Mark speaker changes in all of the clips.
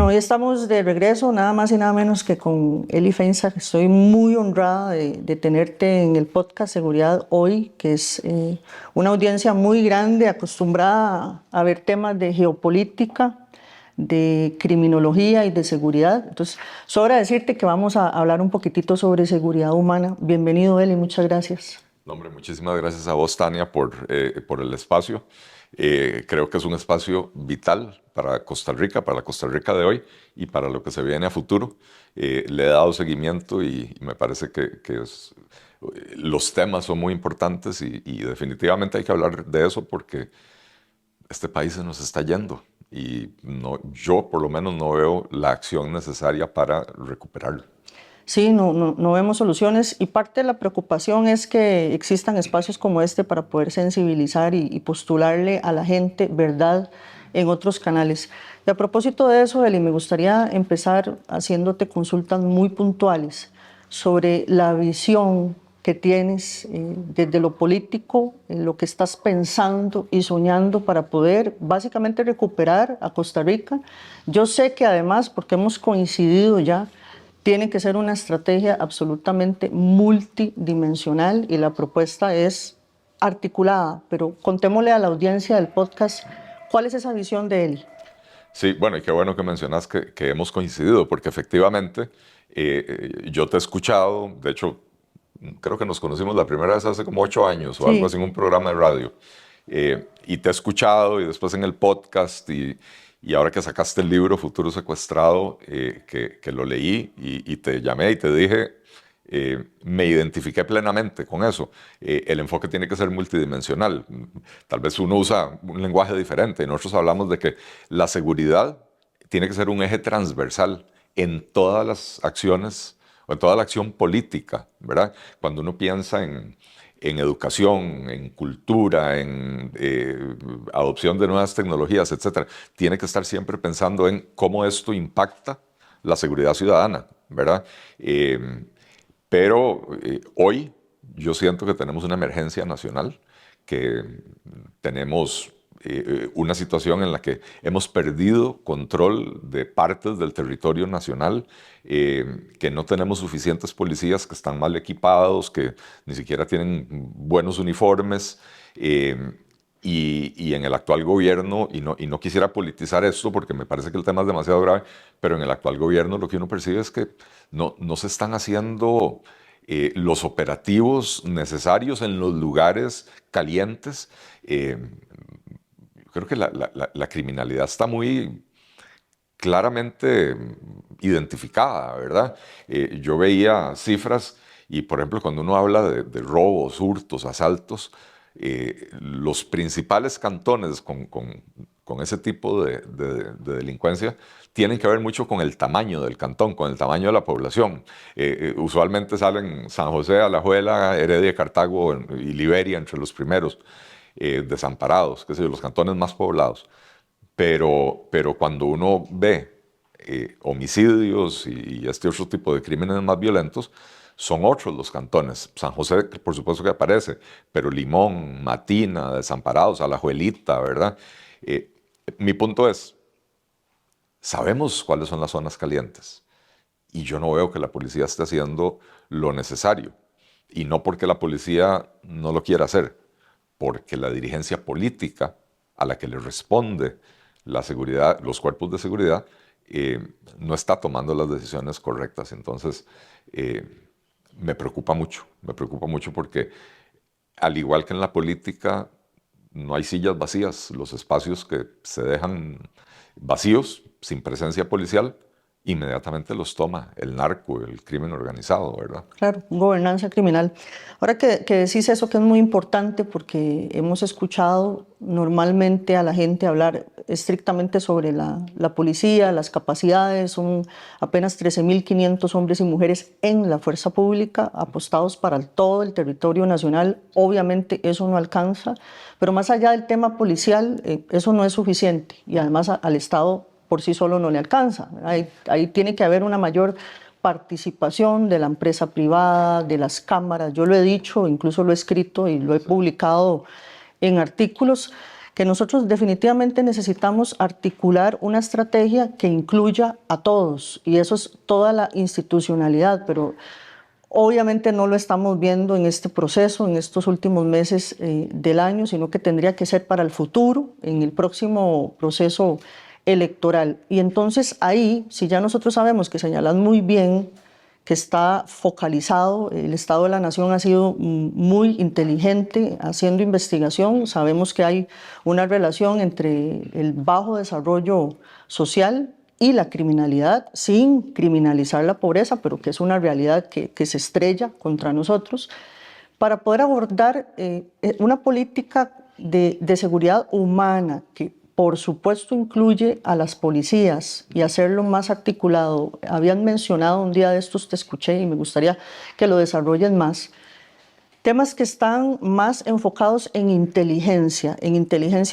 Speaker 1: Bueno, hoy estamos de regreso, nada más y nada menos que con Eli Feinsack. Estoy muy honrada de tenerte en el podcast Seguridad Hoy, que es una audiencia muy grande, acostumbrada a ver temas de geopolítica, de criminología y de seguridad. Entonces, sobra decirte que vamos a hablar un poquitito sobre seguridad humana. Bienvenido, Eli, muchas gracias.
Speaker 2: No, hombre, muchísimas gracias a vos, Tania, por el espacio. Creo que es un espacio vital para Costa Rica, para la Costa Rica de hoy y para lo que se viene a futuro. Le he dado seguimiento y me parece los temas son muy importantes y definitivamente hay que hablar de eso porque este país se nos está yendo y yo por lo menos no veo la acción necesaria para recuperarlo.
Speaker 1: Sí, no vemos soluciones y parte de la preocupación es que existan espacios como este para poder sensibilizar y postularle a la gente verdad en otros canales. Y a propósito de eso, Eli, me gustaría empezar haciéndote consultas muy puntuales sobre la visión que tienes desde lo político, lo que estás pensando y soñando para poder básicamente recuperar a Costa Rica. Yo sé que además, porque hemos coincidido ya, tiene que ser una estrategia absolutamente multidimensional y la propuesta es articulada, pero contémosle a la audiencia del podcast cuál es esa visión de él.
Speaker 2: Sí, bueno, y qué bueno que mencionas que hemos coincidido, porque efectivamente yo te he escuchado, de hecho, creo que nos conocimos la primera vez hace como 8 años o algo
Speaker 1: Sí,
Speaker 2: así en un programa de radio, y te he escuchado y después en el podcast y ahora que sacaste el libro Futuro Secuestrado, que lo leí y te llamé y te dije, me identifiqué plenamente con eso. El enfoque tiene que ser multidimensional. Tal vez uno usa un lenguaje diferente y nosotros hablamos de que la seguridad tiene que ser un eje transversal en todas las acciones o en toda la acción política, ¿verdad? Cuando uno piensa en educación, en cultura, en adopción de nuevas tecnologías, etcétera, tiene que estar siempre pensando en cómo esto impacta la seguridad ciudadana, ¿verdad? Pero hoy yo siento que tenemos una emergencia nacional, que tenemos una situación en la que hemos perdido control de partes del territorio nacional, que no tenemos suficientes policías, que están mal equipados, que ni siquiera tienen buenos uniformes. Y en el actual gobierno, y no quisiera politizar esto porque me parece que el tema es demasiado grave, pero en el actual gobierno lo que uno percibe es que no se están haciendo los operativos necesarios en los lugares calientes. Creo que la criminalidad está muy claramente identificada, ¿verdad? Yo veía cifras y, por ejemplo, cuando uno habla de robos, hurtos, asaltos, los principales cantones con ese tipo de delincuencia tienen que ver mucho con el tamaño del cantón, con el tamaño de la población. Usualmente salen San José, Alajuela, Heredia, Cartago y Liberia entre los primeros desamparados, que son los cantones más poblados. Pero cuando uno ve homicidios y este otro tipo de crímenes más violentos, son otros los cantones. San José, por supuesto que aparece, pero Limón, Matina, Desamparados, Alajuelita, ¿verdad? Mi punto es, sabemos cuáles son las zonas calientes y yo no veo que la policía esté haciendo lo necesario. Y no porque la policía no lo quiera hacer, porque la dirigencia política a la que le responde la seguridad, los cuerpos de seguridad, no está tomando las decisiones correctas. Entonces, me preocupa mucho porque al igual que en la política, no hay sillas vacías, los espacios que se dejan vacíos, sin presencia policial, inmediatamente los toma el narco, el crimen organizado, ¿verdad?
Speaker 1: claro, gobernanza criminal. Ahora que decís eso, que es muy importante porque hemos escuchado normalmente a la gente hablar estrictamente sobre la policía, las capacidades, son apenas 13.500 hombres y mujeres en la fuerza pública apostados para todo el territorio nacional. Obviamente eso no alcanza, pero más allá del tema policial, eso no es suficiente y además al Estado por sí solo no le alcanza. Ahí tiene que haber una mayor participación de la empresa privada, de las cámaras. Yo lo he dicho, incluso lo he escrito y lo he publicado en artículos. que nosotros definitivamente necesitamos articular una estrategia que incluya a todos, y eso es toda la institucionalidad, pero obviamente no lo estamos viendo en este proceso, en estos últimos meses del año, sino que tendría que ser para el futuro, en el próximo proceso electoral. Y entonces ahí, si ya nosotros sabemos que señalas muy bien que está focalizado, el Estado de la Nación ha sido muy inteligente haciendo investigación, sabemos que hay una relación entre el bajo desarrollo social y la criminalidad, sin criminalizar la pobreza, pero que es una realidad que se estrella contra nosotros, para poder abordar una política de seguridad humana que por supuesto incluye a las policías y hacerlo más articulado. Habían mencionado un día de estos, te escuché y me gustaría que lo desarrollen más, temas que están más enfocados en inteligencia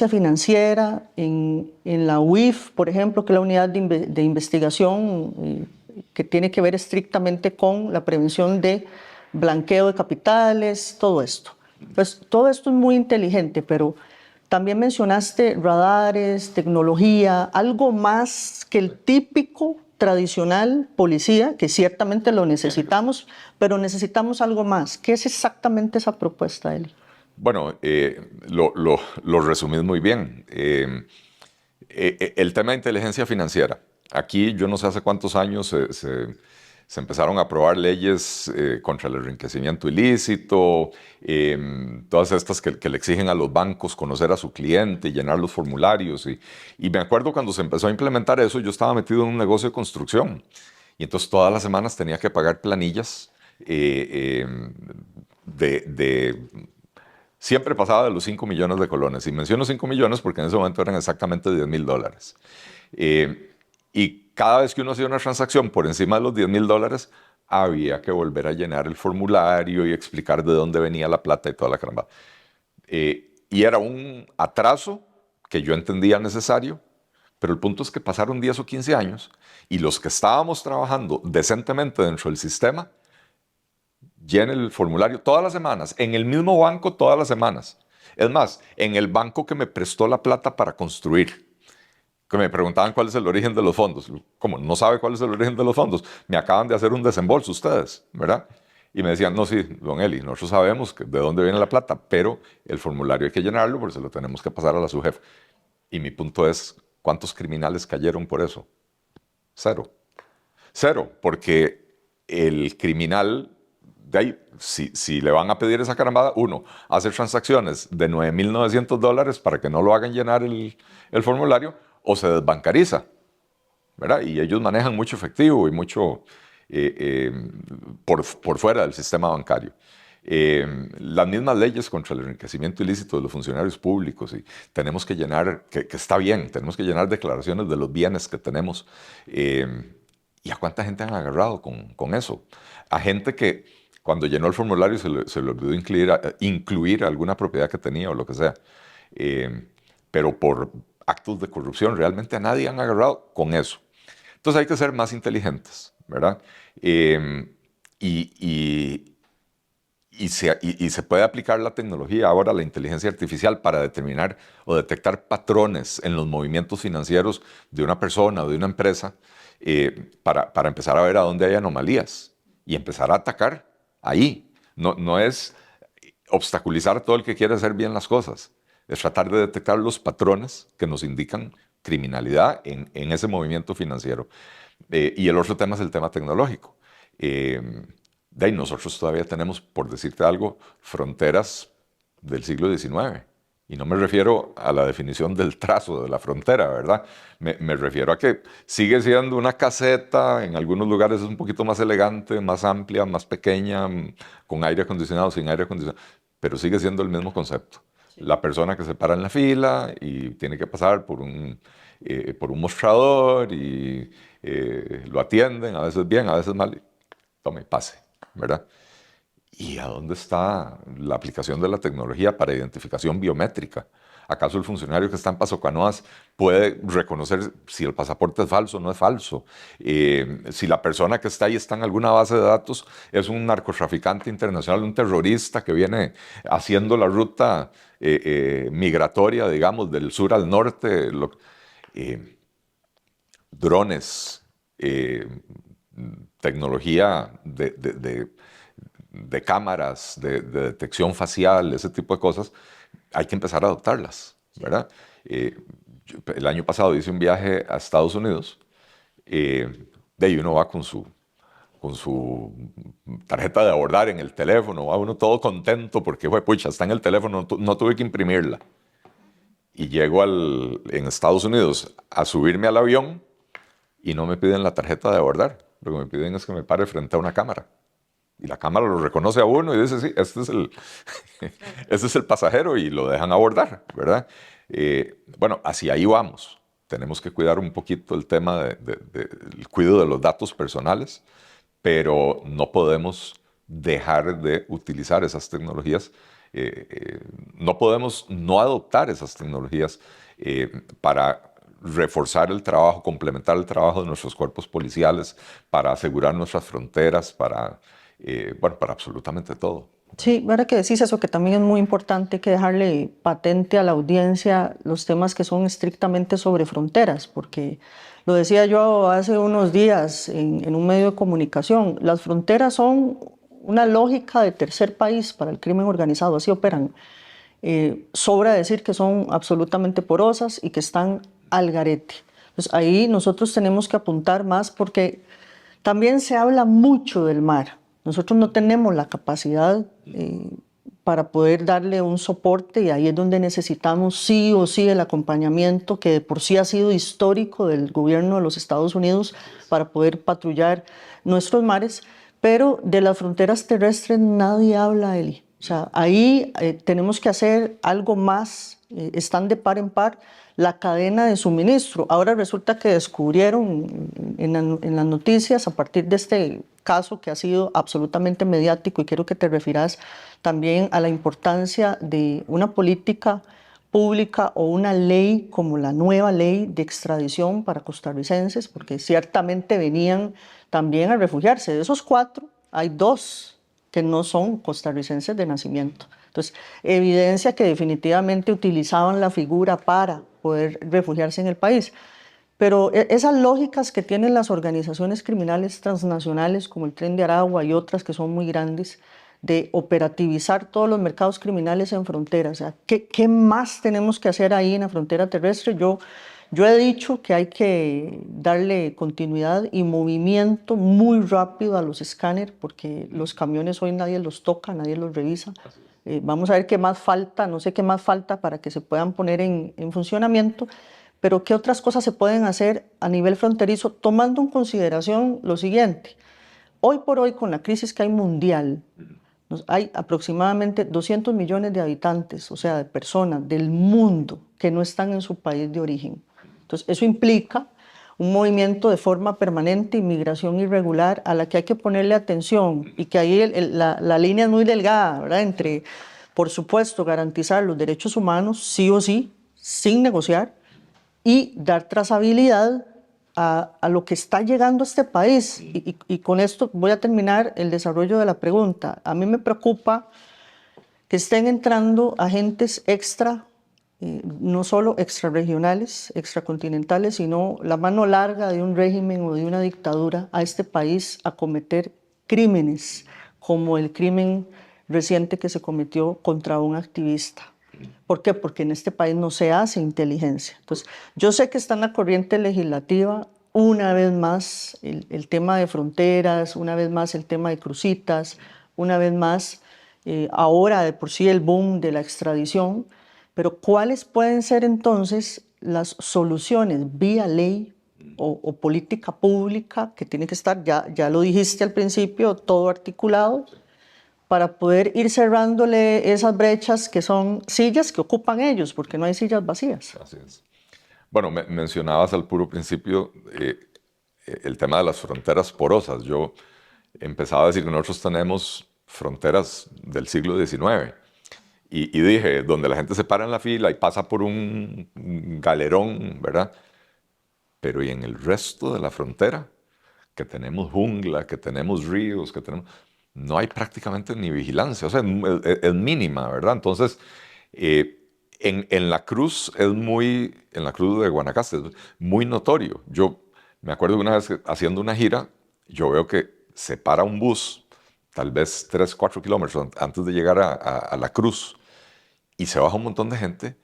Speaker 1: financiera, en la UIF, por ejemplo, que es la unidad de investigación que tiene que ver estrictamente con la prevención de blanqueo de capitales, todo esto. Pues todo esto es muy inteligente, pero también mencionaste radares, tecnología, algo más que el típico tradicional policía, que ciertamente lo necesitamos, pero necesitamos algo más. ¿Qué es exactamente esa propuesta, Eli?
Speaker 2: Bueno, lo resumís muy bien. El tema de inteligencia financiera. Aquí yo no sé hace cuántos años se empezaron a aprobar leyes contra el enriquecimiento ilícito, todas estas que le exigen a los bancos conocer a su cliente, llenar los formularios. Y me acuerdo cuando se empezó a implementar eso, yo estaba metido en un negocio de construcción. Y entonces todas las semanas tenía que pagar planillas de siempre pasaba de los 5 millones de colones. Y menciono 5 millones porque en ese momento eran exactamente $10,000. Y cada vez que uno hacía una transacción por encima de los $10,000, había que volver a llenar el formulario y explicar de dónde venía la plata y toda la caramba. Y era un atraso que yo entendía necesario, pero el punto es que pasaron 10 o 15 años y los que estábamos trabajando decentemente dentro del sistema, llene el formulario todas las semanas, en el mismo banco todas las semanas. Es más, en el banco que me prestó la plata para construir, que me preguntaban cuál es el origen de los fondos. ¿Cómo? ¿No sabe cuál es el origen de los fondos? Me acaban de hacer un desembolso ustedes, ¿verdad? Y me decían, no, sí, don Eli, nosotros sabemos de dónde viene la plata, pero el formulario hay que llenarlo porque se lo tenemos que pasar a la subjefe. Y mi punto es, ¿cuántos criminales cayeron por eso? Cero. Cero, porque el criminal, de ahí, si le van a pedir esa carambada, uno, hace transacciones de $9,900 para que no lo hagan llenar el formulario, o se desbancariza, ¿verdad? Y ellos manejan mucho efectivo y mucho por fuera del sistema bancario. Las mismas leyes contra el enriquecimiento ilícito de los funcionarios públicos, y tenemos que llenar, que está bien, tenemos que llenar declaraciones de los bienes que tenemos. ¿Y a cuánta gente han agarrado con eso? A gente que cuando llenó el formulario se le olvidó incluir alguna propiedad que tenía o lo que sea. Pero por actos de corrupción realmente a nadie han agarrado con eso. Entonces hay que ser más inteligentes, ¿verdad? Y se puede aplicar la tecnología ahora, la inteligencia artificial, para determinar o detectar patrones en los movimientos financieros de una persona o de una empresa, para empezar a ver a dónde hay anomalías y empezar a atacar ahí. No es obstaculizar a todo el que quiere hacer bien las cosas, es tratar de detectar los patrones que nos indican criminalidad en ese movimiento financiero. Y el otro tema es el tema tecnológico. De ahí nosotros todavía tenemos, por decirte algo, fronteras del siglo XIX. Y no me refiero a la definición del trazo de la frontera, ¿verdad? Me refiero a que sigue siendo una caseta, en algunos lugares es un poquito más elegante, más amplia, más pequeña, con aire acondicionado, sin aire acondicionado, pero sigue siendo el mismo concepto. La persona que se para en la fila y tiene que pasar por un mostrador y lo atienden, a veces bien, a veces mal, tome, pase, ¿verdad? ¿Y a dónde está la aplicación de la tecnología para identificación biométrica? ¿Acaso el funcionario que está en Paso Canoas puede reconocer si el pasaporte es falso o no es falso? Si la persona que está ahí está en alguna base de datos, es un narcotraficante internacional, un terrorista que viene haciendo la ruta migratoria, digamos, del sur al norte. Drones, tecnología de cámaras, de detección facial, ese tipo de cosas, hay que empezar a adoptarlas, ¿verdad? El año pasado hice un viaje a Estados Unidos, de ahí uno va con su tarjeta de abordar en el teléfono, va uno todo contento porque, pucha, está en el teléfono, no tuve que imprimirla. Y llego en Estados Unidos a subirme al avión y no me piden la tarjeta de abordar. Lo que me piden es que me pare frente a una cámara. Y la cámara lo reconoce a uno y dice, sí, este es el pasajero, y lo dejan abordar, ¿verdad? Bueno, hacia ahí vamos. Tenemos que cuidar un poquito el tema del cuidado de los datos personales, pero no podemos dejar de utilizar esas tecnologías. No podemos no adoptar esas tecnologías para reforzar el trabajo, complementar el trabajo de nuestros cuerpos policiales, para asegurar nuestras fronteras, bueno, para absolutamente todo.
Speaker 1: Sí, ahora que decís eso, que también es muy importante que dejarle patente a la audiencia los temas que son estrictamente sobre fronteras, porque lo decía yo hace unos días en un medio de comunicación, las fronteras son una lógica de tercer país para el crimen organizado, así operan. Sobra decir que son absolutamente porosas y que están al garete. Entonces ahí nosotros tenemos que apuntar más porque también se habla mucho del mar. Nosotros no tenemos la capacidad para poder darle un soporte, y ahí es donde necesitamos sí o sí el acompañamiento que de por sí ha sido histórico del gobierno de los Estados Unidos para poder patrullar nuestros mares, pero de las fronteras terrestres nadie habla, Eli. O sea, ahí tenemos que hacer algo más, están de par en par la cadena de suministro. Ahora resulta que descubrieron en las noticias, a partir de este caso que ha sido absolutamente mediático, y quiero que te refieras también a la importancia de una política pública o una ley como la nueva ley de extradición para costarricenses, porque ciertamente venían también a refugiarse. De esos 4, hay 2 que no son costarricenses de nacimiento. Entonces, evidencia que definitivamente utilizaban la figura para poder refugiarse en el país. Pero esas lógicas que tienen las organizaciones criminales transnacionales, como el Tren de Aragua y otras que son muy grandes, de operativizar todos los mercados criminales en fronteras. O sea, ¿qué más tenemos que hacer ahí en la frontera terrestre? Yo he dicho que hay que darle continuidad y movimiento muy rápido a los escáneres, porque los camiones hoy nadie los toca, nadie los revisa. Vamos a ver qué más falta, no sé qué más falta para que se puedan poner en funcionamiento, pero qué otras cosas se pueden hacer a nivel fronterizo, tomando en consideración lo siguiente. Hoy por hoy, con la crisis que hay mundial, hay aproximadamente 200 millones de habitantes, o sea, de personas del mundo que no están en su país de origen. Entonces, eso implica un movimiento de forma permanente, inmigración irregular, a la que hay que ponerle atención, y que ahí la línea es muy delgada, ¿verdad? Entre, por supuesto, garantizar los derechos humanos, sí o sí, sin negociar, y dar trazabilidad a lo que está llegando a este país. Y con esto voy a terminar el desarrollo de la pregunta. A mí me preocupa que estén entrando agentes extra, no solo extrarregionales, extracontinentales, sino la mano larga de un régimen o de una dictadura a este país a cometer crímenes, como el crimen reciente que se cometió contra un activista. ¿Por qué? Porque en este país no se hace inteligencia. Entonces, yo sé que está en la corriente legislativa, una vez más, el tema de fronteras, una vez más el tema de crucitas, una vez más, ahora de por sí el boom de la extradición, pero ¿cuáles pueden ser entonces las soluciones vía ley o política pública que tiene que estar, ya lo dijiste al principio, todo articulado, para poder ir cerrándole esas brechas que son sillas que ocupan ellos, porque no hay sillas vacías?
Speaker 2: Así es. Bueno, mencionabas al puro principio el tema de las fronteras porosas. Yo empezaba a decir que nosotros tenemos fronteras del siglo XIX, y dije, donde la gente se para en la fila y pasa por un galerón, ¿verdad? Pero ¿y en el resto de la frontera? Que tenemos jungla, que tenemos ríos, que tenemos... No hay prácticamente ni vigilancia, o sea, es mínima, ¿verdad? Entonces, en la cruz en la cruz de Guanacaste, es muy notorio. Yo me acuerdo de una vez que, haciendo una gira, yo veo que se para un bus, tal vez 3, 4 kilómetros antes de llegar a la cruz, y se baja un montón de gente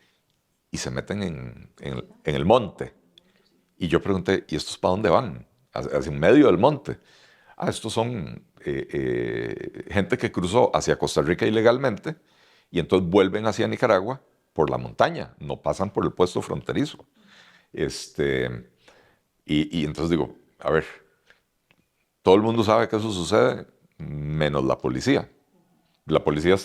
Speaker 2: y se meten en el monte. Y yo pregunté, ¿y estos para dónde van? Hacia en medio del monte. Ah, estos son gente que cruzó hacia Costa Rica ilegalmente y entonces vuelven hacia Nicaragua por la montaña, no pasan por el puesto fronterizo. Este, y entonces digo, a ver, todo el mundo sabe que eso sucede, menos la policía. La policía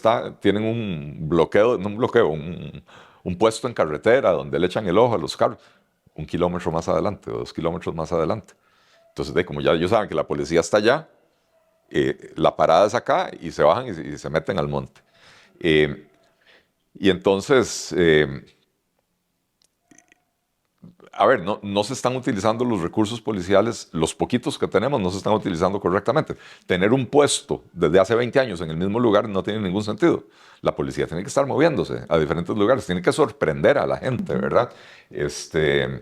Speaker 2: tienen un bloqueo, no un bloqueo, un puesto en carretera donde le echan el ojo a los carros, 1 kilómetro más adelante o 2 kilómetros más adelante. Entonces, como ya ellos saben que la policía está allá, la parada es acá y se bajan y se meten al monte. Eh, y entonces, a ver, no se están utilizando los recursos policiales, los poquitos que tenemos no se están utilizando correctamente. Tener un puesto desde hace 20 años en el mismo lugar no tiene ningún sentido. La policía tiene que estar moviéndose a diferentes lugares, tiene que sorprender a la gente, ¿verdad?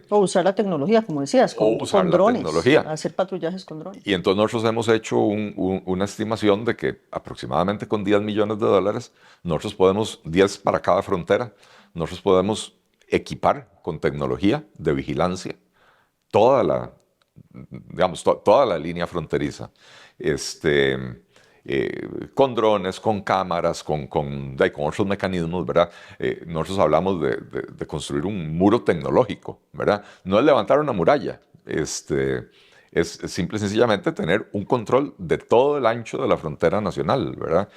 Speaker 1: O usar la tecnología, como decías,
Speaker 2: O usar
Speaker 1: con
Speaker 2: la
Speaker 1: drones,
Speaker 2: tecnología.
Speaker 1: hacer patrullajes con drones.
Speaker 2: Y entonces nosotros hemos hecho una estimación de que aproximadamente con 10 millones de dólares, nosotros podemos, 10 para cada frontera, nosotros podemos equipar con tecnología de vigilancia toda la, digamos, toda la línea fronteriza. Con drones, con cámaras, con otros mecanismos, ¿verdad? Nosotros hablamos de construir un muro tecnológico, ¿verdad? No es levantar una muralla, es simple y sencillamente tener un control de todo el ancho de la frontera nacional, ¿verdad?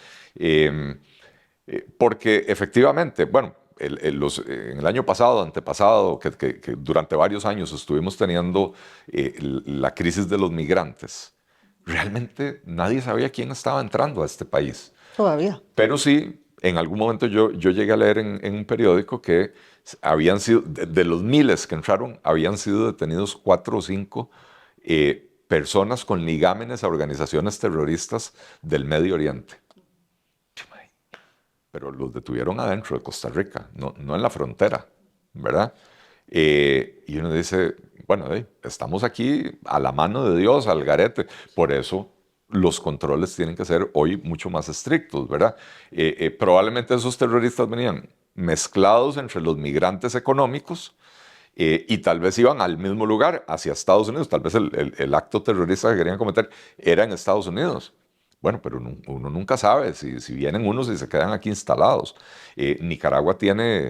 Speaker 2: Porque efectivamente, bueno, en el año pasado, antepasado, que durante varios años estuvimos teniendo la crisis de los migrantes, realmente nadie sabía quién estaba entrando a este país.
Speaker 1: Todavía.
Speaker 2: Pero sí, en algún momento yo llegué a leer en un periódico que habían sido, de los miles que entraron, habían sido detenidos 4 o 5 personas con ligámenes a organizaciones terroristas del Medio Oriente. Pero los detuvieron adentro de Costa Rica, no en la frontera, ¿verdad? Y uno dice, bueno, estamos aquí a la mano de Dios, al garete. Por eso los controles tienen que ser hoy mucho más estrictos, ¿verdad? Probablemente esos terroristas venían mezclados entre los migrantes económicos y tal vez iban al mismo lugar, hacia Estados Unidos. Tal vez el acto terrorista que querían cometer era en Estados Unidos. Bueno, pero uno nunca sabe si vienen unos y se quedan aquí instalados. Nicaragua tiene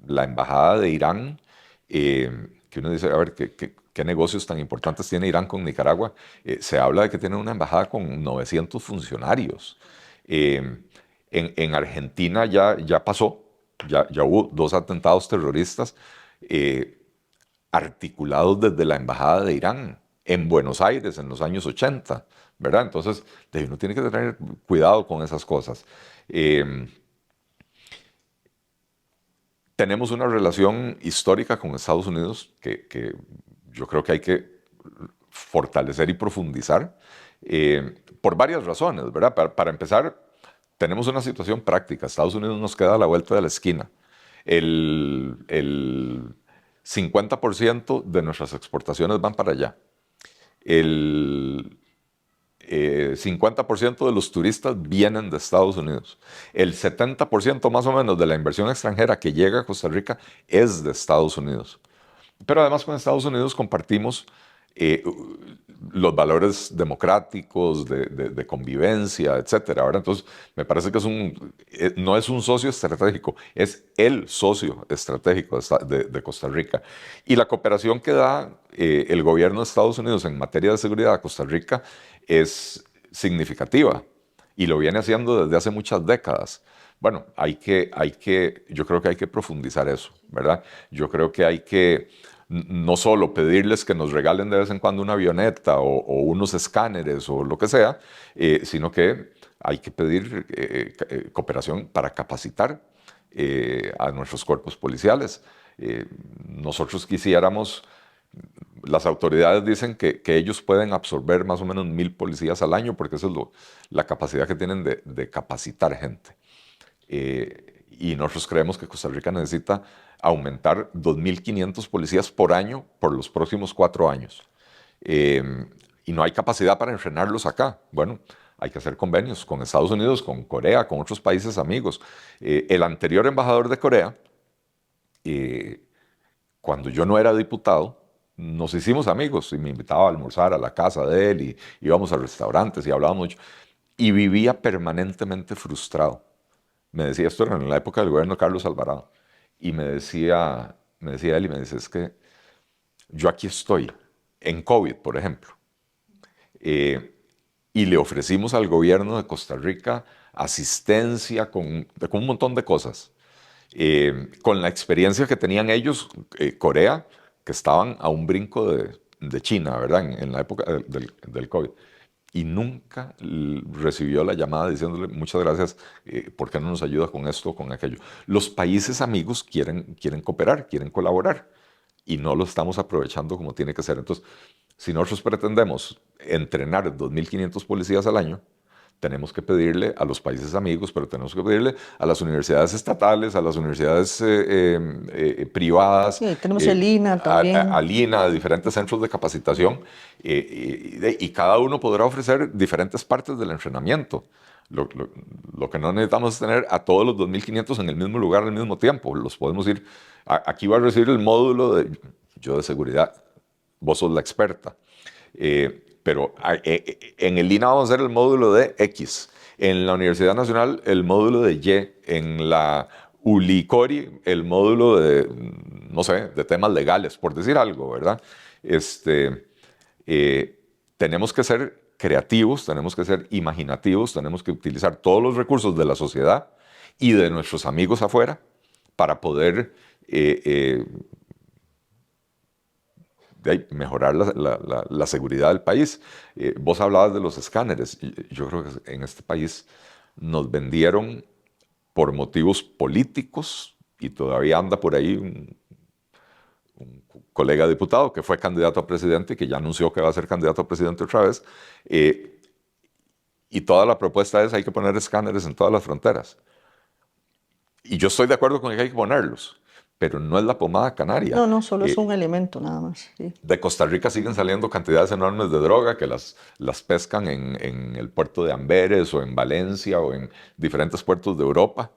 Speaker 2: la embajada de Irán, que uno dice, a ver, ¿qué negocios tan importantes tiene Irán con Nicaragua? Se habla de que tiene una embajada con 900 funcionarios. En Argentina ya pasó, ya hubo 2 atentados terroristas articulados desde la embajada de Irán en Buenos Aires en los años 80, ¿verdad? Entonces, uno tiene que tener cuidado con esas cosas. Tenemos una relación histórica con Estados Unidos que yo creo que hay que fortalecer y profundizar por varias razones, ¿verdad? Para empezar, tenemos una situación práctica. Estados Unidos nos queda a la vuelta de la esquina. El 50% de nuestras exportaciones van para allá. El 50% de los turistas vienen de Estados Unidos. El 70% más o menos de la inversión extranjera que llega a Costa Rica es de Estados Unidos. Pero además con Estados Unidos compartimos eh, los valores democráticos, de convivencia, etcétera, ¿verdad? Entonces, me parece que no es un socio estratégico, es el socio estratégico de Costa Rica. Y la cooperación que da el gobierno de Estados Unidos en materia de seguridad a Costa Rica es significativa y lo viene haciendo desde hace muchas décadas. Bueno, yo creo que hay que profundizar eso, ¿verdad? Yo creo que hay que no solo pedirles que nos regalen de vez en cuando una avioneta o unos escáneres o lo que sea, sino que hay que pedir cooperación para capacitar a nuestros cuerpos policiales. Nosotros quisiéramos, las autoridades dicen que ellos pueden absorber más o menos 1,000 policías al año porque esa es la capacidad que tienen de capacitar gente. Y nosotros creemos que Costa Rica necesita aumentar 2.500 policías por año por los próximos 4 años. Y no hay capacidad para entrenarlos acá. Bueno, hay que hacer convenios con Estados Unidos, con Corea, con otros países amigos. El anterior embajador de Corea, cuando yo no era diputado, nos hicimos amigos y me invitaba a almorzar a la casa de él y íbamos a restaurantes y hablábamos mucho. Y vivía permanentemente frustrado. Me decía, esto era en la época del gobierno de Carlos Alvarado, y me decía él, y me dice, es que yo aquí estoy, en COVID, por ejemplo, y le ofrecimos al gobierno de Costa Rica asistencia con un montón de cosas. Con la experiencia que tenían ellos, Corea, que estaban a un brinco de China, ¿verdad? En la época del COVID. Y nunca recibió la llamada diciéndole muchas gracias, ¿por qué no nos ayuda con esto o con aquello? Los países amigos quieren cooperar, quieren colaborar y no lo estamos aprovechando como tiene que ser. Entonces, si nosotros pretendemos entrenar 2.500 policías al año, tenemos que pedirle a los países amigos, pero tenemos que pedirle a las universidades estatales, a las universidades privadas,
Speaker 1: Sí, ahí tenemos el INA también.
Speaker 2: al INA, a diferentes centros de capacitación, y cada uno podrá ofrecer diferentes partes del entrenamiento. Lo que no necesitamos es tener a todos los 2.500 en el mismo lugar al mismo tiempo. Los podemos ir, aquí va a recibir el módulo yo de seguridad, vos sos la experta. Pero en el INA vamos a hacer el módulo de X, en la Universidad Nacional el módulo de Y, en la ULICORI el módulo de, no sé, de temas legales, por decir algo, ¿verdad? Tenemos que ser creativos, tenemos que ser imaginativos, tenemos que utilizar todos los recursos de la sociedad y de nuestros amigos afuera para poder mejorar la seguridad del país. Vos hablabas de los escáneres. Yo creo que en este país nos vendieron por motivos políticos, y todavía anda por ahí un colega diputado que fue candidato a presidente y que ya anunció que va a ser candidato a presidente otra vez. Y toda la propuesta es hay que poner escáneres en todas las fronteras. Y yo estoy de acuerdo con que hay que ponerlos, pero no es la pomada canaria.
Speaker 1: No, no, solo es un elemento nada más. Sí.
Speaker 2: De Costa Rica siguen saliendo cantidades enormes de droga que las pescan en el puerto de Amberes o en Valencia o en diferentes puertos de Europa,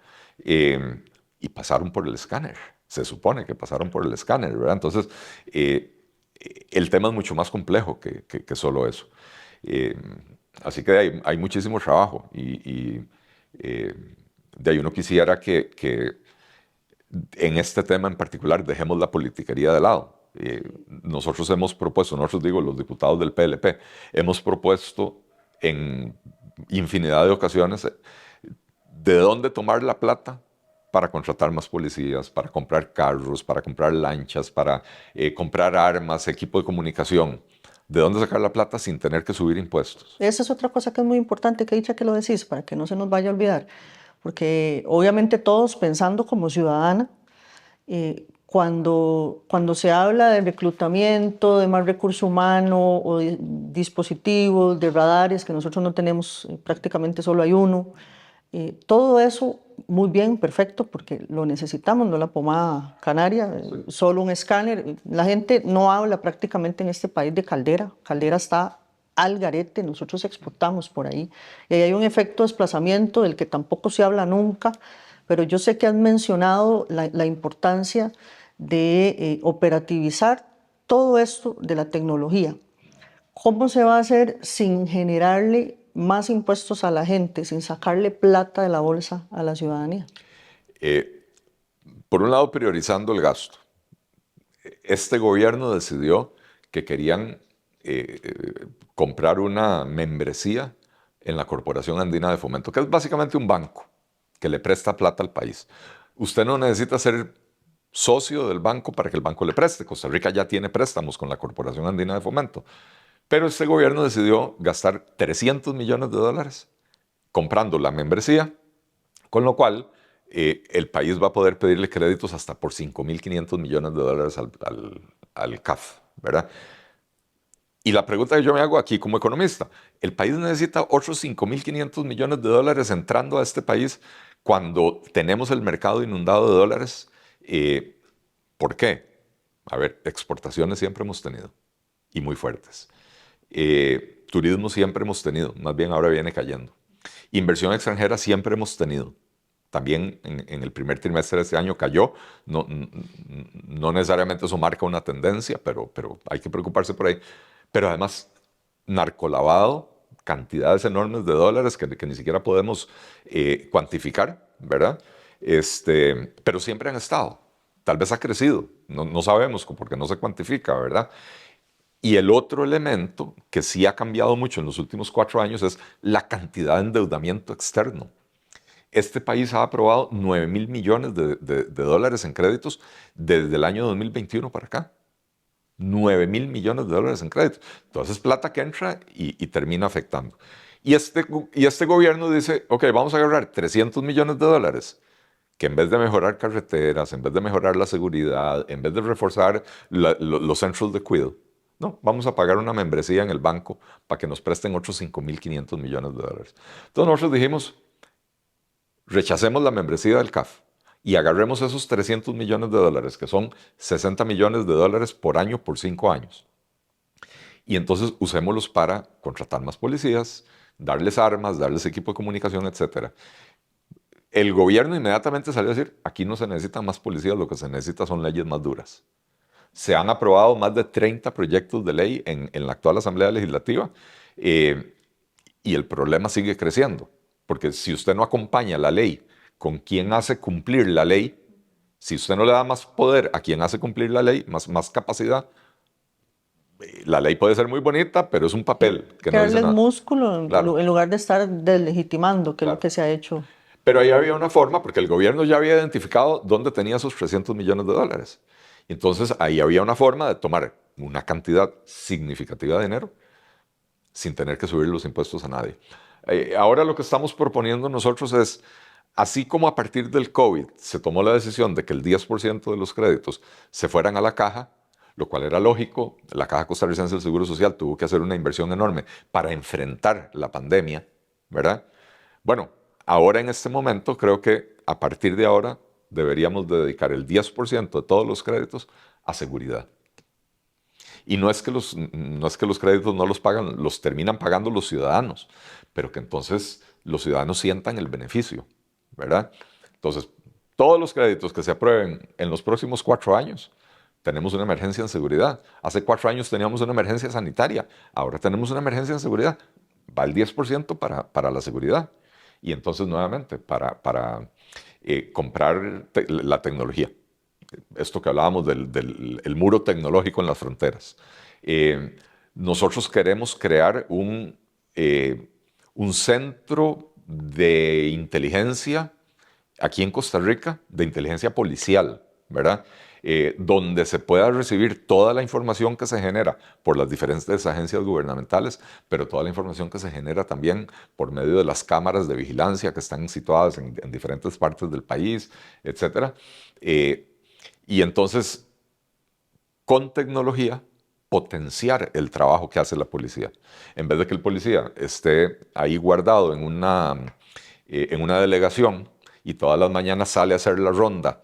Speaker 2: y pasaron por el escáner. Se supone que pasaron por el escáner, ¿verdad? Entonces, el tema es mucho más complejo que solo eso. Así que hay muchísimo trabajo y de ahí uno quisiera que en este tema en particular dejemos la politiquería de lado. Nosotros hemos propuesto, nosotros digo, los diputados del PLP, hemos propuesto en infinidad de ocasiones de dónde tomar la plata para contratar más policías, para comprar carros, para comprar lanchas, para comprar armas, equipo de comunicación. ¿De dónde sacar la plata sin tener que subir impuestos?
Speaker 1: Esa es otra cosa que es muy importante, que dicha que lo decís, para que no se nos vaya a olvidar. Porque obviamente todos pensando como ciudadana, cuando se habla de reclutamiento, de más recurso humano o de dispositivos, de radares, que nosotros no tenemos, prácticamente solo hay uno, todo eso muy bien, perfecto, porque lo necesitamos, no la pomada canaria, solo un escáner. La gente no habla prácticamente en este país de Caldera. Caldera está al garete, nosotros exportamos por ahí. Y ahí hay un efecto de desplazamiento del que tampoco se habla nunca, pero yo sé que has mencionado la importancia de operativizar todo esto de la tecnología. ¿Cómo se va a hacer sin generarle más impuestos a la gente, sin sacarle plata de la bolsa a la ciudadanía?
Speaker 2: Por un lado, priorizando el gasto. Este gobierno decidió que querían comprar una membresía en la Corporación Andina de Fomento, que es básicamente un banco que le presta plata al país. Usted no necesita ser socio del banco para que el banco le preste. Costa Rica ya tiene préstamos con la Corporación Andina de Fomento. Pero este gobierno decidió gastar $300 millones comprando la membresía, con lo cual el país va a poder pedirle créditos hasta por $5.500 millones al CAF, ¿verdad? Y la pregunta que yo me hago aquí como economista, ¿el país necesita otros $5.500 millones entrando a este país cuando tenemos el mercado inundado de dólares? ¿Por qué? A ver, exportaciones siempre hemos tenido y muy fuertes. Turismo siempre hemos tenido, más bien ahora viene cayendo. Inversión extranjera siempre hemos tenido. También en el primer trimestre de este año cayó. No necesariamente eso marca una tendencia, pero hay que preocuparse por ahí. Pero además, narcolavado, cantidades enormes de dólares que ni siquiera podemos cuantificar, ¿verdad? Pero siempre han estado. Tal vez ha crecido, no sabemos porque no se cuantifica, ¿verdad? Y el otro elemento que sí ha cambiado mucho en los últimos 4 años es la cantidad de endeudamiento externo. Este país ha aprobado $9.000 millones de dólares en créditos desde el año 2021 para acá. $9.000 millones de dólares en créditos. Entonces, plata que entra y termina afectando. Y este gobierno dice, ok, vamos a agarrar $300 millones de dólares, que en vez de mejorar carreteras, en vez de mejorar la seguridad, en vez de reforzar los centros de cuidado, no, vamos a pagar una membresía en el banco para que nos presten otros $5.500 millones de dólares. Entonces nosotros dijimos, rechacemos la membresía del CAF y agarremos esos $300 millones de dólares, que son $60 millones de dólares por año por 5 años. Y entonces usémoslos para contratar más policías, darles armas, darles equipo de comunicación, etc. El gobierno inmediatamente salió a decir, aquí no se necesitan más policías, lo que se necesita son leyes más duras. Se han aprobado más de 30 proyectos de ley en la actual Asamblea Legislativa y el problema sigue creciendo. Porque si usted no acompaña la ley con quien hace cumplir la ley, si usted no le da más poder a quien hace cumplir la ley, más capacidad, la ley puede ser muy bonita, pero es un papel que
Speaker 1: Que
Speaker 2: no dice
Speaker 1: darles
Speaker 2: nada.
Speaker 1: músculo
Speaker 2: Claro,
Speaker 1: en lugar de estar deslegitimando, que es lo
Speaker 2: claro.
Speaker 1: que se ha hecho.
Speaker 2: Pero ahí había una forma, porque el gobierno ya había identificado dónde tenía esos $300 millones de dólares. Entonces ahí había una forma de tomar una cantidad significativa de dinero sin tener que subir los impuestos a nadie. Ahora lo que estamos proponiendo nosotros es, así como a partir del COVID se tomó la decisión de que el 10% de los créditos se fueran a la caja, lo cual era lógico, la Caja Costarricense del Seguro Social tuvo que hacer una inversión enorme para enfrentar la pandemia, ¿verdad? Bueno, ahora en este momento creo que a partir de ahora deberíamos dedicar el 10% de todos los créditos a seguridad. Y no es que los créditos no los pagan, los terminan pagando los ciudadanos, pero que entonces los ciudadanos sientan el beneficio, ¿verdad? Entonces, todos los créditos que se aprueben en los próximos 4 años, tenemos una emergencia en seguridad. Hace 4 años teníamos una emergencia sanitaria, ahora tenemos una emergencia en seguridad. Va el 10% para la seguridad. Y entonces, nuevamente, para comprar la tecnología, esto que hablábamos del muro tecnológico en las fronteras. Nosotros queremos crear un centro de inteligencia aquí en Costa Rica, de inteligencia policial, ¿verdad? Donde se pueda recibir toda la información que se genera por las diferentes agencias gubernamentales, pero toda la información que se genera también por medio de las cámaras de vigilancia que están situadas en diferentes partes del país, etc. Y entonces, con tecnología, potenciar el trabajo que hace la policía. En vez de que el policía esté ahí guardado en una delegación y todas las mañanas sale a hacer la ronda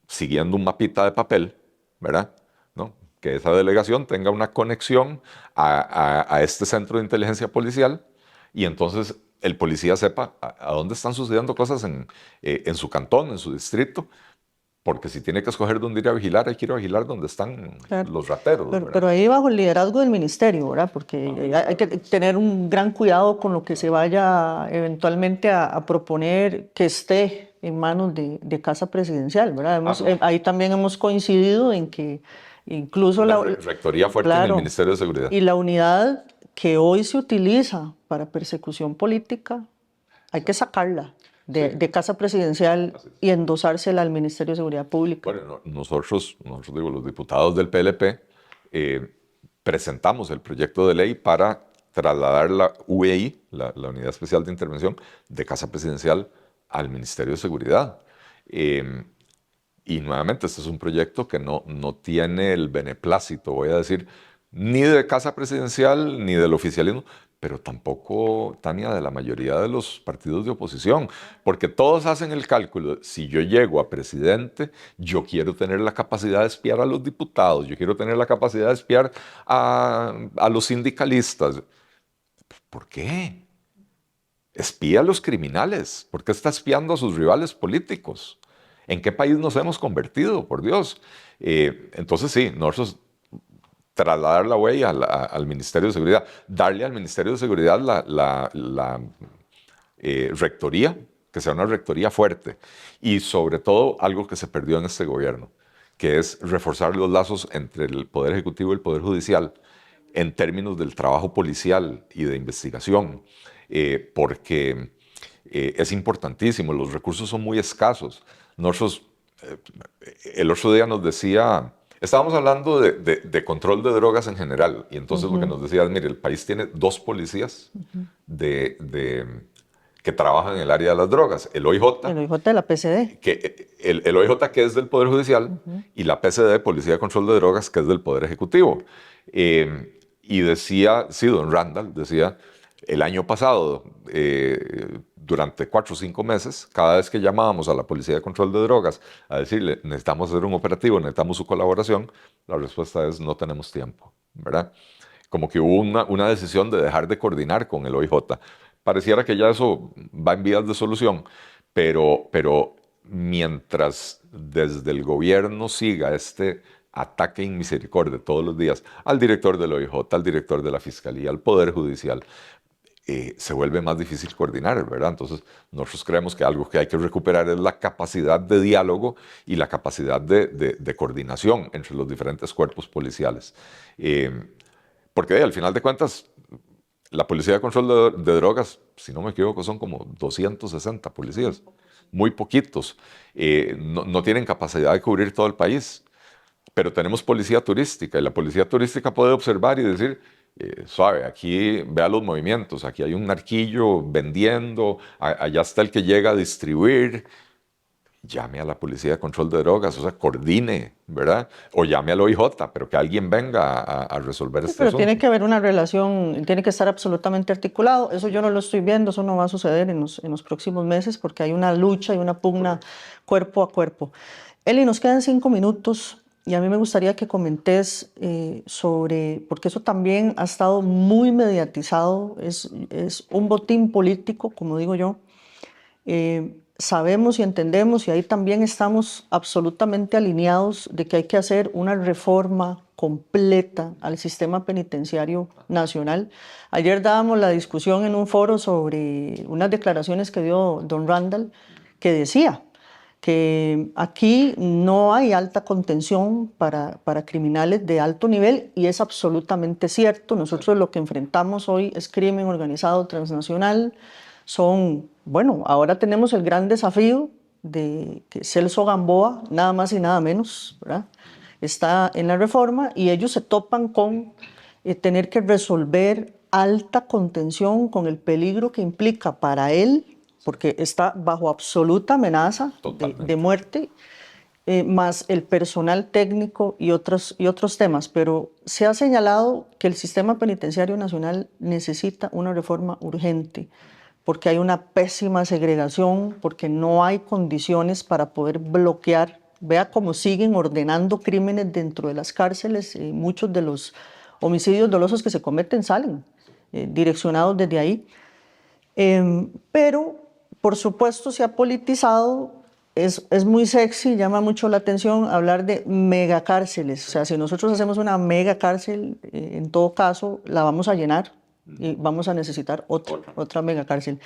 Speaker 2: siguiendo un mapita de papel, ¿verdad? ¿No? Que esa delegación tenga una conexión a este centro de inteligencia policial y entonces el policía sepa a dónde están sucediendo cosas en su cantón, en su distrito, porque si tiene que escoger dónde ir a vigilar, hay que ir a vigilar donde están
Speaker 1: Claro.
Speaker 2: los rateros, ¿verdad?
Speaker 1: Pero ahí bajo el liderazgo del ministerio, ¿verdad? Porque hay que tener un gran cuidado con lo que se vaya eventualmente a proponer que esté en manos de Casa Presidencial, ¿verdad?
Speaker 2: No.
Speaker 1: Ahí también hemos coincidido en que incluso
Speaker 2: Una rectoría fuerte en el
Speaker 1: claro,
Speaker 2: Ministerio de Seguridad.
Speaker 1: y la unidad que hoy se utiliza para persecución política, hay que sacarla de Casa Presidencial y endosársela al Ministerio de Seguridad Pública.
Speaker 2: Bueno, nosotros digo, los diputados del PLP, presentamos el proyecto de ley para trasladar la UEI, la Unidad Especial de Intervención de Casa Presidencial al Ministerio de Seguridad. Y nuevamente, este es un proyecto que no tiene el beneplácito, voy a decir, ni de Casa Presidencial ni del oficialismo, pero tampoco, Tania, de la mayoría de los partidos de oposición, porque todos hacen el cálculo: si yo llego a presidente, yo quiero tener la capacidad de espiar a los diputados, yo quiero tener la capacidad de espiar a los sindicalistas. ¿Por qué? Espía a los criminales. ¿Por qué está espiando a sus rivales políticos? ¿En qué país nos hemos convertido, por Dios? Entonces sí, nosotros trasladar la huella al Ministerio de Seguridad, darle al Ministerio de Seguridad la rectoría, que sea una rectoría fuerte, y sobre todo algo que se perdió en este gobierno, que es reforzar los lazos entre el Poder Ejecutivo y el Poder Judicial en términos del trabajo policial y de investigación, porque es importantísimo, los recursos son muy escasos. Nosotros, el otro día nos decía, estábamos hablando de control de drogas en general, y entonces lo que nos decía es: mire, el país tiene 2 policías que trabajan en el área de las drogas, el OIJ,
Speaker 1: El OIJ de la PCD.
Speaker 2: el OIJ, que es del Poder Judicial, y la PCD, Policía de Control de Drogas, que es del Poder Ejecutivo. Y decía, sí, don Randall decía, el año pasado, durante 4 o 5 meses, cada vez que llamábamos a la Policía de Control de Drogas a decirle: necesitamos hacer un operativo, necesitamos su colaboración, la respuesta es: no tenemos tiempo, ¿verdad? Como que hubo una decisión de dejar de coordinar con el OIJ. Pareciera que ya eso va en vías de solución, pero mientras desde el gobierno siga este ataque en misericordia todos los días al director del OIJ, al director de la Fiscalía, al Poder Judicial, se vuelve más difícil coordinar, ¿verdad? Entonces, nosotros creemos que algo que hay que recuperar es la capacidad de diálogo y la capacidad de coordinación entre los diferentes cuerpos policiales. Porque al final de cuentas, la Policía de Control de Drogas, si no me equivoco, son como 260 policías, muy poquitos. No tienen capacidad de cubrir todo el país, pero tenemos policía turística, y la policía turística puede observar y decir: suave, aquí vea los movimientos, aquí hay un narquillo vendiendo, allá está el que llega a distribuir. Llame a la Policía de Control de Drogas, o sea, coordine, ¿verdad? O llame al OIJ, pero que alguien venga a resolver
Speaker 1: Sí,
Speaker 2: este
Speaker 1: pero
Speaker 2: asunto.
Speaker 1: tiene que haber una relación, tiene que estar absolutamente articulado. Eso yo no lo estoy viendo, eso no va a suceder en los próximos meses, porque hay una lucha y una pugna cuerpo a cuerpo. Eli, nos quedan 5 minutos y a mí me gustaría que comentes sobre, porque eso también ha estado muy mediatizado, es un botín político, como digo yo. Sabemos y entendemos, y ahí también estamos absolutamente alineados, de que hay que hacer una reforma completa al sistema penitenciario nacional. Ayer dábamos la discusión en un foro sobre unas declaraciones que dio don Randall, que decía que aquí no hay alta contención para criminales de alto nivel, y es absolutamente cierto. Nosotros lo que enfrentamos hoy es crimen organizado transnacional. Bueno, ahora tenemos el gran desafío de que Celso Gamboa, nada más y nada menos, ¿verdad?, está en la reforma, y ellos se topan con tener que resolver alta contención, con el peligro que implica para él, porque está bajo absoluta amenaza de muerte, más el personal técnico y otros temas. Pero se ha señalado que el sistema penitenciario nacional necesita una reforma urgente, porque hay una pésima segregación, porque no hay condiciones para poder bloquear. Vea cómo siguen ordenando crímenes dentro de las cárceles. Muchos de los homicidios dolosos que se cometen salen direccionados desde ahí. Pero, por supuesto, se ha politizado. Es muy sexy, llama mucho la atención hablar de megacárceles. O sea, si nosotros hacemos una megacárcel, en todo caso, la vamos a llenar y vamos a necesitar otra megacárcel.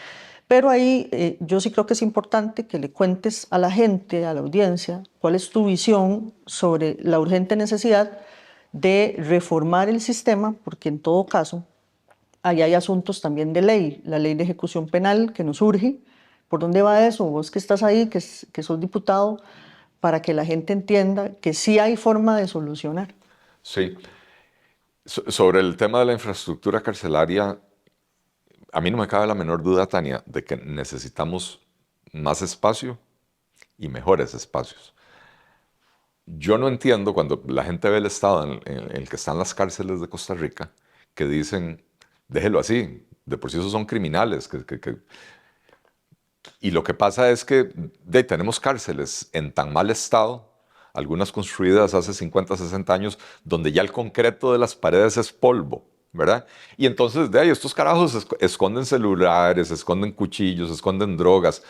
Speaker 1: Pero ahí yo sí creo que es importante que le cuentes a la gente, a la audiencia, cuál es tu visión sobre la urgente necesidad de reformar el sistema, porque en todo caso, ahí hay asuntos también de ley, la ley de ejecución penal que nos urge. ¿Por dónde va eso? Vos que estás ahí, que sos diputado, para que la gente entienda que sí hay forma de solucionar.
Speaker 2: Sí. Sobre el tema de la infraestructura carcelaria, a mí no me cabe la menor duda, Tania, de que necesitamos más espacio y mejores espacios. Yo no entiendo cuando la gente ve el estado en el que están las cárceles de Costa Rica, que dicen, déjelo así, de por sí esos son criminales. Y lo que pasa es que tenemos cárceles en tan mal estado, algunas construidas hace 50, 60 años, donde ya el concreto de las paredes es polvo, ¿verdad? Y entonces de ahí estos carajos esconden celulares, esconden cuchillos, esconden drogas.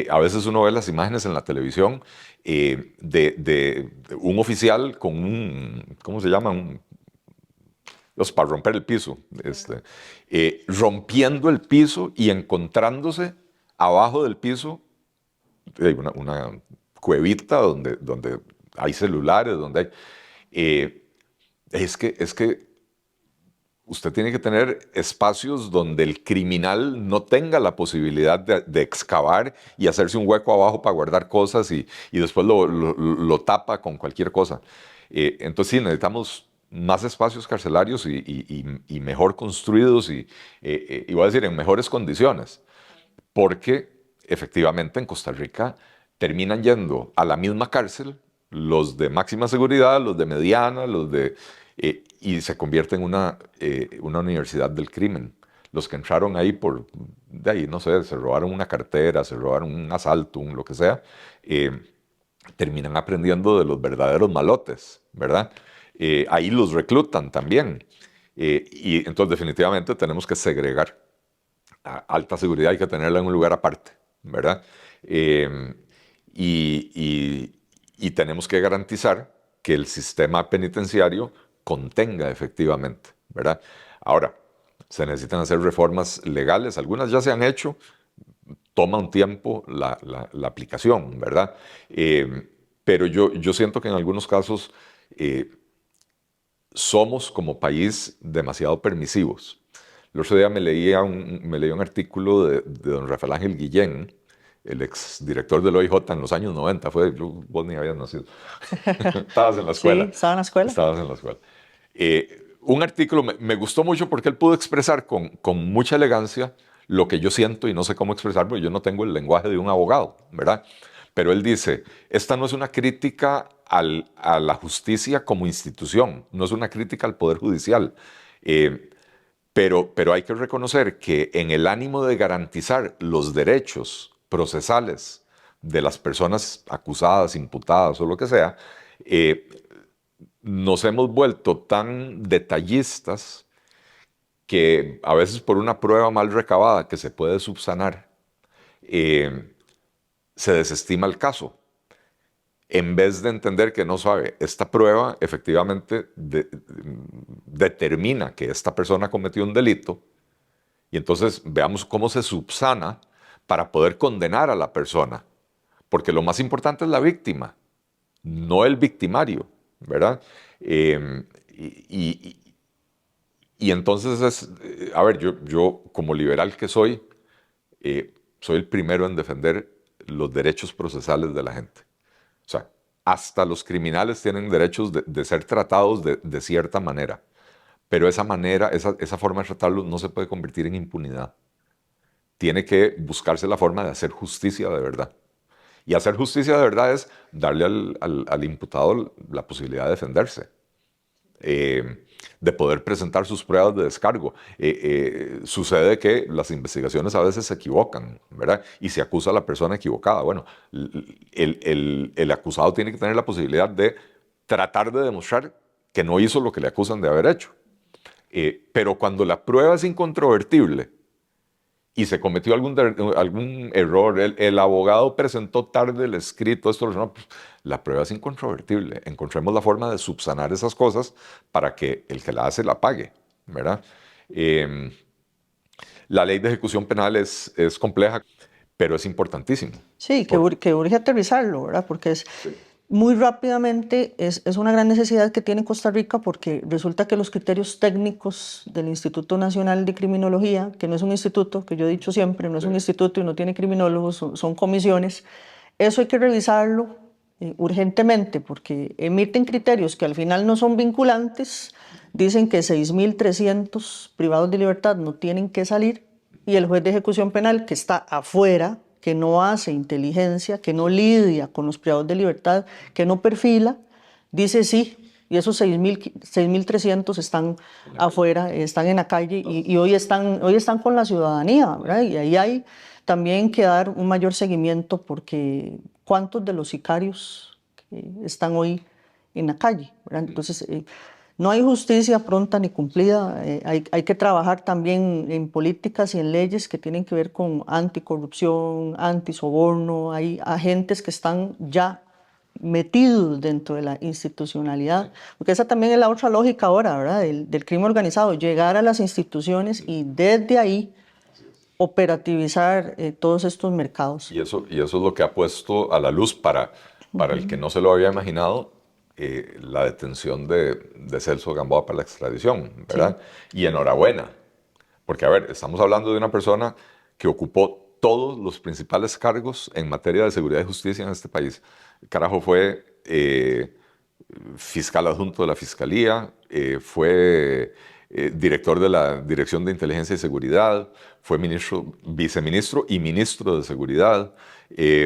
Speaker 2: A veces uno ve las imágenes en la televisión de un oficial con un, ¿cómo se llama? Los para romper el piso, rompiendo el piso y encontrándose abajo del piso una cuevita donde hay celulares, donde hay... es que usted tiene que tener espacios donde el criminal no tenga la posibilidad de excavar y hacerse un hueco abajo para guardar cosas y después lo tapa con cualquier cosa. Entonces sí, necesitamos más espacios carcelarios y mejor construidos y voy a decir en mejores condiciones, porque efectivamente en Costa Rica terminan yendo a la misma cárcel los de máxima seguridad, los de mediana, y se convierte en una universidad del crimen. Los que entraron ahí de ahí, no sé, se robaron una cartera, se robaron un asalto, lo que sea, eh, terminan aprendiendo de los verdaderos malotes, ¿verdad? Ahí los reclutan también. Y entonces definitivamente tenemos que segregar. Alta seguridad hay que tenerla en un lugar aparte, ¿verdad? Eh, y tenemos que garantizar que el sistema penitenciario contenga efectivamente, ¿verdad? Ahora, se necesitan hacer reformas legales, algunas ya se han hecho, toma un tiempo la aplicación, ¿verdad? Pero yo siento que en algunos casos somos como país demasiado permisivos. El otro día me leía un artículo de don Rafael Ángel Guillén, el exdirector del OIJ en los años 90, vos ni habías nacido, estabas en la
Speaker 1: Sí,
Speaker 2: escuela,
Speaker 1: estaba en la escuela.
Speaker 2: estabas en la escuela. Un artículo, me gustó mucho porque él pudo expresar con mucha elegancia lo que yo siento y no sé cómo expresar, porque yo no tengo el lenguaje de un abogado, ¿verdad? Pero él dice, esta no es una crítica a la justicia como institución, no es una crítica al Poder Judicial, pero hay que reconocer que en el ánimo de garantizar los derechos procesales de las personas acusadas, imputadas o lo que sea, eh, nos hemos vuelto tan detallistas que a veces por una prueba mal recabada que se puede subsanar, eh, se desestima el caso, en vez de entender que no sabe, esta prueba efectivamente determina que esta persona cometió un delito y entonces veamos cómo se subsana para poder condenar a la persona, porque lo más importante es la víctima, no el victimario, ¿verdad? Y, y entonces a ver, yo como liberal que soy el primero en defender los derechos procesales de la gente. O sea, hasta los criminales tienen derechos de ser tratados de cierta manera, pero esa manera, esa forma de tratarlos no se puede convertir en impunidad. Tiene que buscarse la forma de hacer justicia de verdad. Y hacer justicia de verdad es darle al imputado la posibilidad de defenderse, de poder presentar sus pruebas de descargo. Sucede que las investigaciones a veces se equivocan, ¿verdad? Y se acusa a la persona equivocada. Bueno, el acusado tiene que tener la posibilidad de tratar de demostrar que no hizo lo que le acusan de haber hecho. Pero cuando la prueba es incontrovertible y se cometió algún error, el abogado presentó tarde el escrito, no, pues, la prueba es incontrovertible. Encontremos la forma de subsanar esas cosas para que el que la hace la pague, ¿verdad? Eh, la ley de ejecución penal es compleja, pero es importantísimo.
Speaker 1: Sí, que urge aterrizarlo, ¿verdad? Porque es muy rápidamente, es una gran necesidad que tiene Costa Rica porque resulta que los criterios técnicos del Instituto Nacional de Criminología, que no es un instituto, que yo he dicho siempre, no es un instituto y no tiene criminólogos, son comisiones, eso hay que revisarlo urgentemente porque emiten criterios que al final no son vinculantes, dicen que 6.300 privados de libertad no tienen que salir y el juez de ejecución penal que está afuera, que no hace inteligencia, que no lidia con los privados de libertad, que no perfila, dice sí, y esos 6.300 están afuera, están en la calle y hoy están con la ciudadanía, ¿verdad? Y ahí hay también que dar un mayor seguimiento porque ¿cuántos de los sicarios que están hoy en la calle, ¿verdad? Entonces, no hay justicia pronta ni cumplida. Hay que trabajar también en políticas y en leyes que tienen que ver con anticorrupción, antisoborno. Hay agentes que están ya metidos dentro de la institucionalidad, porque esa también es la otra lógica ahora, ¿verdad? Del crimen organizado, llegar a las instituciones y desde ahí operativizar todos estos mercados.
Speaker 2: Y eso es lo que ha puesto a la luz para el que no se lo había imaginado, la detención de Celso Gamboa para la extradición, ¿verdad? Sí. Y enhorabuena, porque a ver, estamos hablando de una persona que ocupó todos los principales cargos en materia de seguridad y justicia en este país. Carajo fue fiscal adjunto de la Fiscalía, fue director de la Dirección de Inteligencia y Seguridad, fue viceministro y ministro de Seguridad,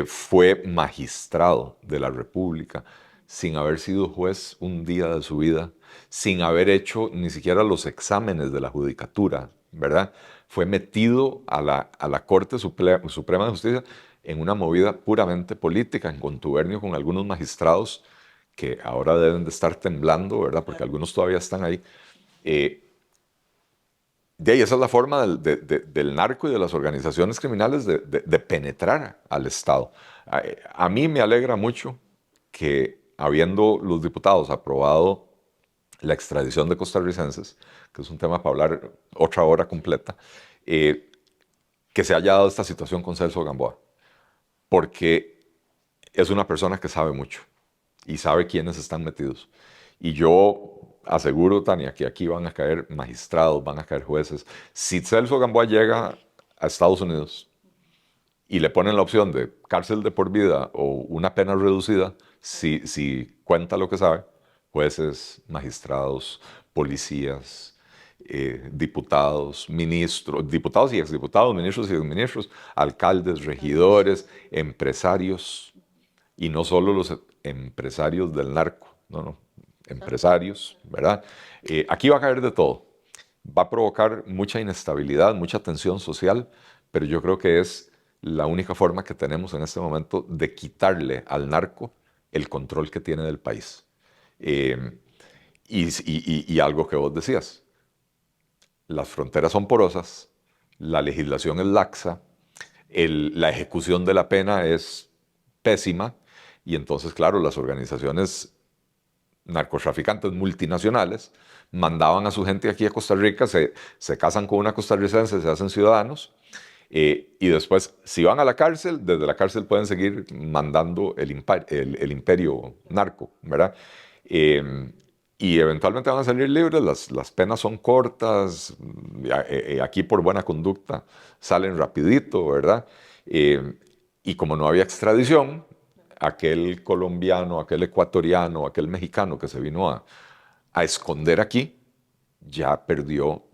Speaker 2: fue magistrado de la República, sin haber sido juez un día de su vida, sin haber hecho ni siquiera los exámenes de la judicatura, ¿verdad? Fue metido a la Corte Suprema de Justicia en una movida puramente política, en contubernio con algunos magistrados que ahora deben de estar temblando, ¿verdad? Porque algunos todavía están ahí. De ahí, esa es la forma del narco y de las organizaciones criminales de penetrar al Estado. A mí me alegra mucho que, habiendo los diputados aprobado la extradición de costarricenses, que es un tema para hablar otra hora completa, que se haya dado esta situación con Celso Gamboa, porque es una persona que sabe mucho y sabe quiénes están metidos. Y yo aseguro, Tania, que aquí van a caer magistrados, van a caer jueces. Si Celso Gamboa llega a Estados Unidos y le ponen la opción de cárcel de por vida o una pena reducida, si cuenta lo que sabe, jueces, magistrados, policías, diputados, ministros, diputados y exdiputados, ministros y exministros, alcaldes, regidores, empresarios, y no solo los empresarios del narco, no, empresarios, ¿verdad? Aquí va a caer de todo. Va a provocar mucha inestabilidad, mucha tensión social, pero yo creo que es la única forma que tenemos en este momento de quitarle al narco el control que tiene del país. Y algo que vos decías, las fronteras son porosas, la legislación es laxa, la ejecución de la pena es pésima, y entonces, claro, las organizaciones narcotraficantes multinacionales mandaban a su gente aquí a Costa Rica, se casan con una costarricense, se hacen ciudadanos, y después, si van a la cárcel, desde la cárcel pueden seguir mandando el imperio narco, ¿verdad? Y eventualmente van a salir libres, las penas son cortas, aquí por buena conducta salen rapidito, ¿verdad? Y como no había extradición, aquel colombiano, aquel ecuatoriano, aquel mexicano que se vino a esconder aquí, ya perdió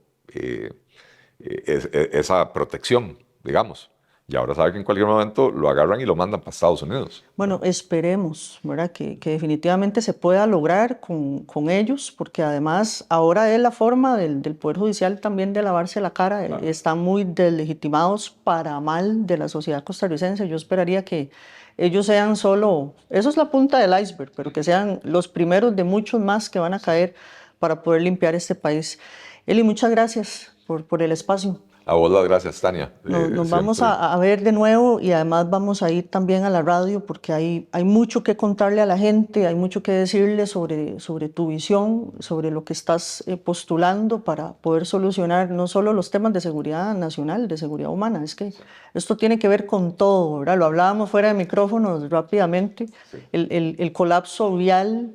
Speaker 2: esa protección, digamos. Y ahora sabe que en cualquier momento lo agarran y lo mandan para Estados Unidos.
Speaker 1: Bueno, esperemos, ¿verdad? Que definitivamente se pueda lograr con ellos, porque además ahora es la forma del Poder Judicial también de lavarse la cara. Claro. Están muy deslegitimados para mal de la sociedad costarricense. Yo esperaría que ellos sean solo, eso es la punta del iceberg, pero que sean los primeros de muchos más que van a caer para poder limpiar este país. Eli, muchas gracias por el espacio.
Speaker 2: A vos las gracias, Tania.
Speaker 1: Nos vamos a ver de nuevo y además vamos a ir también a la radio porque hay mucho que contarle a la gente, hay mucho que decirle sobre tu visión, sobre lo que estás postulando para poder solucionar no solo los temas de seguridad nacional, de seguridad humana, es que esto tiene que ver con todo, ¿verdad? Lo hablábamos fuera de micrófonos rápidamente, sí. El colapso vial,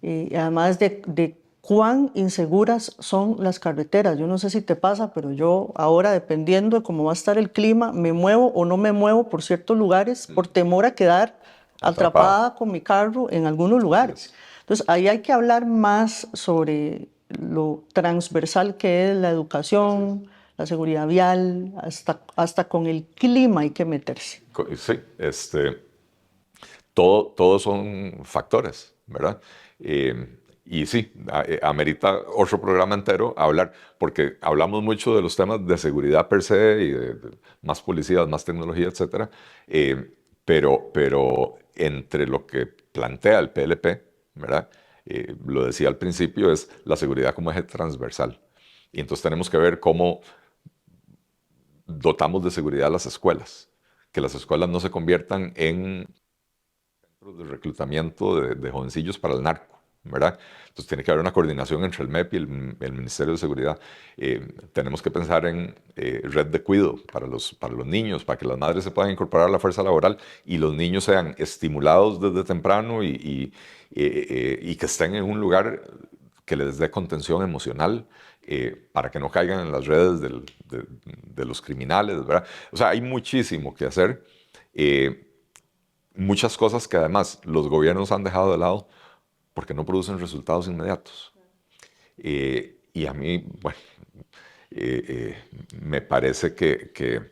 Speaker 1: además de cuán inseguras son las carreteras. Yo no sé si te pasa, pero yo ahora, dependiendo de cómo va a estar el clima, me muevo o no me muevo por ciertos lugares por temor a quedar atrapada con mi carro en algunos lugares. Entonces, ahí hay que hablar más sobre lo transversal que es la educación, la seguridad vial, hasta con el clima hay que meterse.
Speaker 2: Sí, todos son factores, ¿verdad? Y sí, amerita otro programa entero hablar, porque hablamos mucho de los temas de seguridad per se y de más policías, más tecnología, etcétera. Pero entre lo que plantea el PLP, ¿verdad? Lo decía al principio, es la seguridad como eje transversal. Y entonces tenemos que ver cómo dotamos de seguridad a las escuelas, que las escuelas no se conviertan en centros de reclutamiento de jovencillos para el narco, ¿verdad? Entonces tiene que haber una coordinación entre el MEP y el Ministerio de Seguridad. Tenemos que pensar en red de cuidado para los niños, para que las madres se puedan incorporar a la fuerza laboral y los niños sean estimulados desde temprano y que estén en un lugar que les dé contención emocional, para que no caigan en las redes de los criminales, ¿verdad? O sea, hay muchísimo que hacer. Muchas cosas que además los gobiernos han dejado de lado porque no producen resultados inmediatos. Y a mí, bueno, me parece que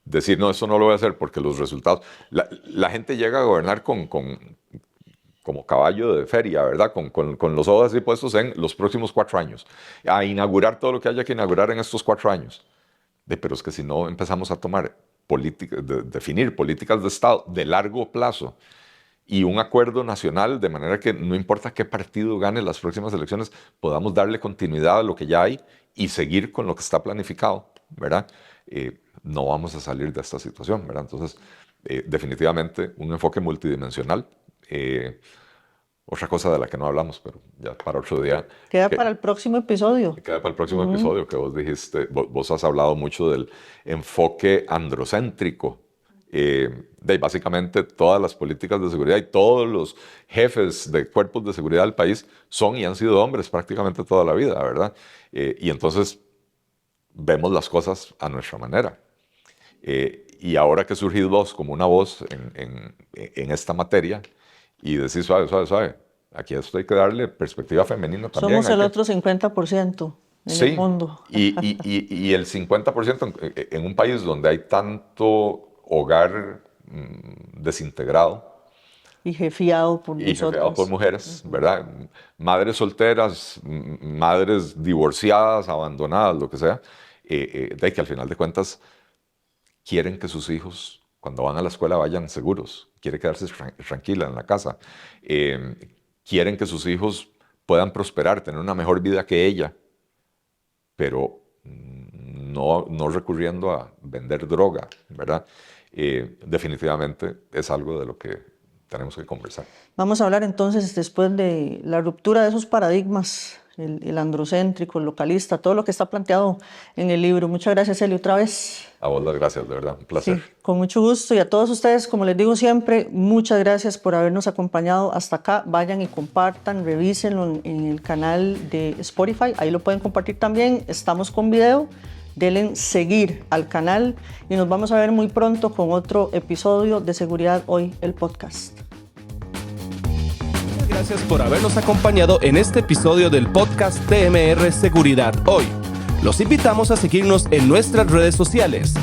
Speaker 2: decir, no, eso no lo voy a hacer porque los resultados... La gente llega a gobernar como caballo de feria, ¿verdad? Con los ojos así puestos en los próximos 4 años. A inaugurar todo lo que haya que inaugurar en estos 4 años. Pero es que si no empezamos a tomar definir políticas de Estado de largo plazo y un acuerdo nacional, de manera que no importa qué partido gane las próximas elecciones, podamos darle continuidad a lo que ya hay y seguir con lo que está planificado, ¿verdad? No vamos a salir de esta situación, ¿verdad? Entonces, definitivamente un enfoque multidimensional. Otra cosa de la que no hablamos, pero ya para otro día.
Speaker 1: Queda para el próximo episodio.
Speaker 2: Queda para el próximo episodio, que vos dijiste, vos has hablado mucho del enfoque androcéntrico. Básicamente todas las políticas de seguridad y todos los jefes de cuerpos de seguridad del país son y han sido hombres prácticamente toda la vida, ¿verdad? Y entonces vemos las cosas a nuestra manera. Y ahora que surgís vos como una voz en esta materia, y decir suave, aquí esto hay que darle perspectiva femenina también.
Speaker 1: Somos el otro 50% en el mundo.
Speaker 2: Y el 50% en un país donde hay tanto hogar desintegrado.
Speaker 1: Y jefiado por nosotros.
Speaker 2: Jefiado por mujeres, ¿verdad? Madres solteras, madres divorciadas, abandonadas, lo que sea, de que al final de cuentas quieren que sus hijos, cuando van a la escuela, vayan seguros. Quiere quedarse tranquila en la casa. Quieren que sus hijos puedan prosperar, tener una mejor vida que ella, pero no recurriendo a vender droga, ¿verdad? Definitivamente es algo de lo que tenemos que conversar.
Speaker 1: Vamos a hablar entonces después de la ruptura de esos paradigmas, el androcéntrico, el localista, todo lo que está planteado en el libro. Muchas gracias, Eli, otra vez.
Speaker 2: A vos las gracias, de verdad, un placer.
Speaker 1: Sí, con mucho gusto. Y a todos ustedes, como les digo siempre, muchas gracias por habernos acompañado hasta acá. Vayan y compartan, revísenlo en el canal de Spotify. Ahí lo pueden compartir también. Estamos con video. Denle seguir al canal y nos vamos a ver muy pronto con otro episodio de Seguridad Hoy, el podcast.
Speaker 3: Gracias por habernos acompañado en este episodio del podcast TMR Seguridad Hoy. Los invitamos a seguirnos en nuestras redes sociales.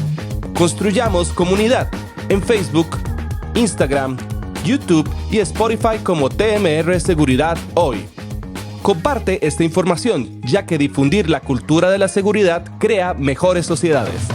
Speaker 3: Construyamos comunidad en Facebook, Instagram, YouTube y Spotify como TMR Seguridad Hoy. Comparte esta información, ya que difundir la cultura de la seguridad crea mejores sociedades.